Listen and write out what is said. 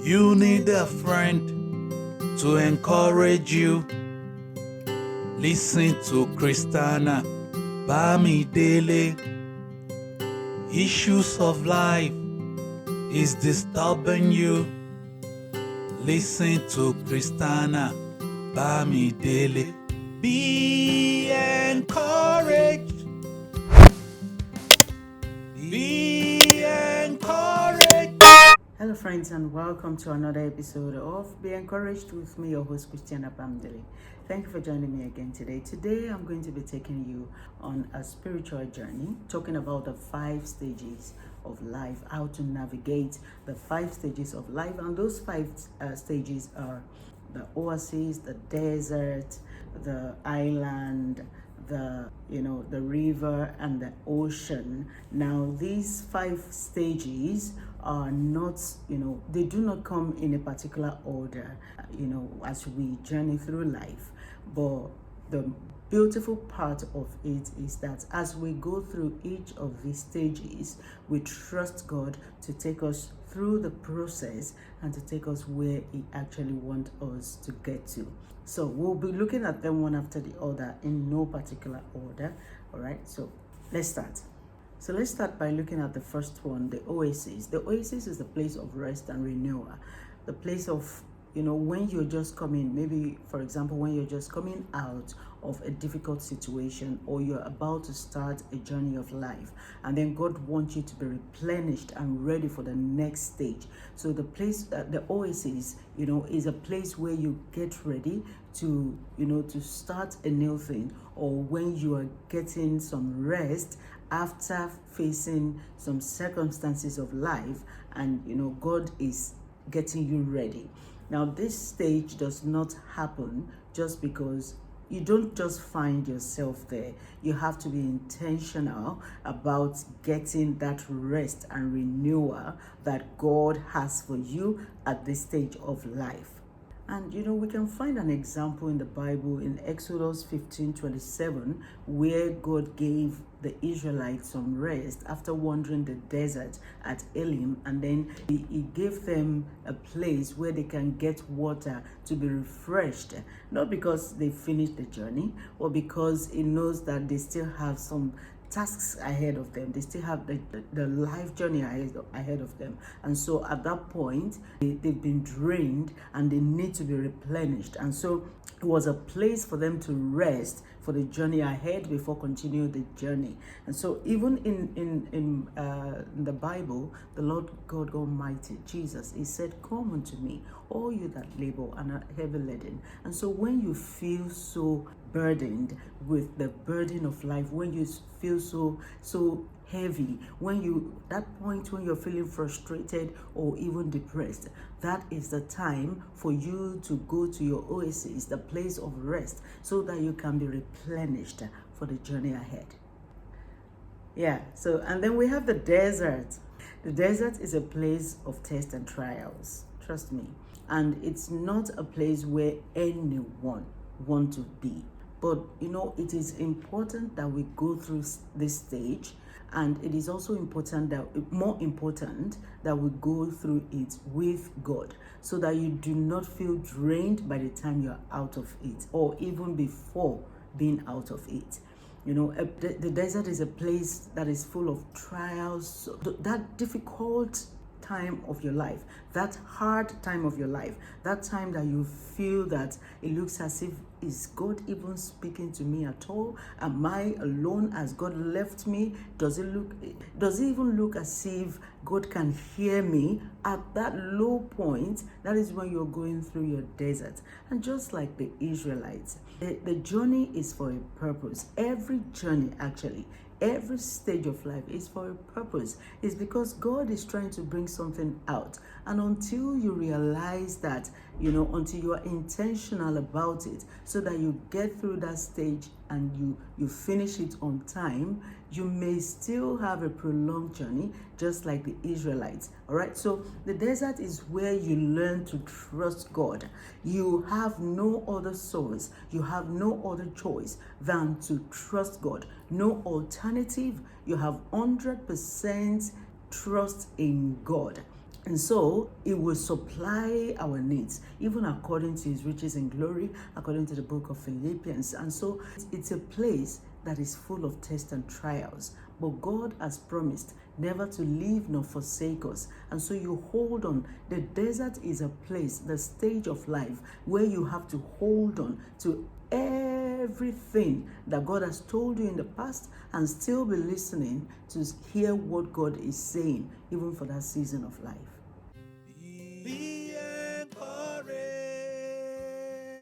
You need a friend to encourage you. Listen to Christiana Bamidele. Issues of life is disturbing you. Listen to Christiana Bamidele. Be encouraged. Be encouraged. Hello friends, and welcome to another episode of Be Encouraged with me, your host Christiana Bamidele. Thank you for joining me again today. Today I'm going to be taking you on a spiritual journey, talking about the 5 stages of life, how to navigate the 5 stages of life. And those 5 stages are the oasis, the desert, the island, the river, and the ocean. Now these 5 stages are not, they do not come in a particular order, as we journey through life. But the beautiful part of it is that as we go through each of these stages, we trust God to take us through the process and to take us where He actually wants us to get to. So we'll be looking at them one after the other in no particular order. All right, so let's start. So let's start by looking at the first one, the oasis. The oasis is the place of rest and renewal, the place of, when you're just coming, maybe, for example, when you're just coming out of a difficult situation, or you're about to start a journey of life, and then God wants you to be replenished and ready for the next stage. So the place, the oasis, is a place where you get ready to, to start a new thing, or when you are getting some rest after facing some circumstances of life, and God is getting you ready. Now this stage does not happen just because you don't just find yourself there. You have to be intentional about getting that rest and renewal that God has for you at this stage of life. And we can find an example in the Bible in Exodus 15:27, where God gave the Israelites some rest after wandering the desert at Elim, and then he gave them a place where they can get water to be refreshed, not because they finished the journey, or because He knows that they still have some tasks ahead of them. They still have the life journey ahead of them. And so at that point, they've been drained and they need to be replenished. And so it was a place for them to rest for the journey ahead before continuing the journey. And so even in the Bible, the Lord God Almighty, Jesus, He said, "Come unto me, all you that labor and are heavy laden." And so when you feel so burdened with the burden of life, when you feel so heavy, that point when you're feeling frustrated or even depressed, that is the time for you to go to your oasis, the place of rest, so that you can be replenished for the journey ahead. And then we have the desert. The desert is a place of tests and trials, trust me, and it's not a place where anyone wants to be. But it is important that we go through this stage, and it is also more important that we go through it with God, so that you do not feel drained by the time you're out of it, or even before being out of it. The desert is a place that is full of trials. So that difficult time of your life, that hard time of your life, that time that you feel that it looks as if, is God even speaking to me at all? Am I alone? Has God left me? Does it even look as if God can hear me? At that low point, that is when you're going through your desert. And just like the Israelites, the journey is for a purpose. Every journey, actually, every stage of life is for a purpose. It's because God is trying to bring something out. And until you realize that, until you are intentional about it, so that you get through that stage and you finish it on time, you may still have a prolonged journey, just like the Israelites. All right, so the desert is where you learn to trust God. You have no other source, you have no other choice than to trust God. No alternative. You have 100% trust in God. And so it will supply our needs, even according to his riches in glory, according to the book of Philippians. And so it's a place that is full of tests and trials. But God has promised never to leave nor forsake us. And so you hold on. The desert is a place, the stage of life, where you have to hold on to everything that God has told you in the past and still be listening to hear what God is saying, even for that season of life.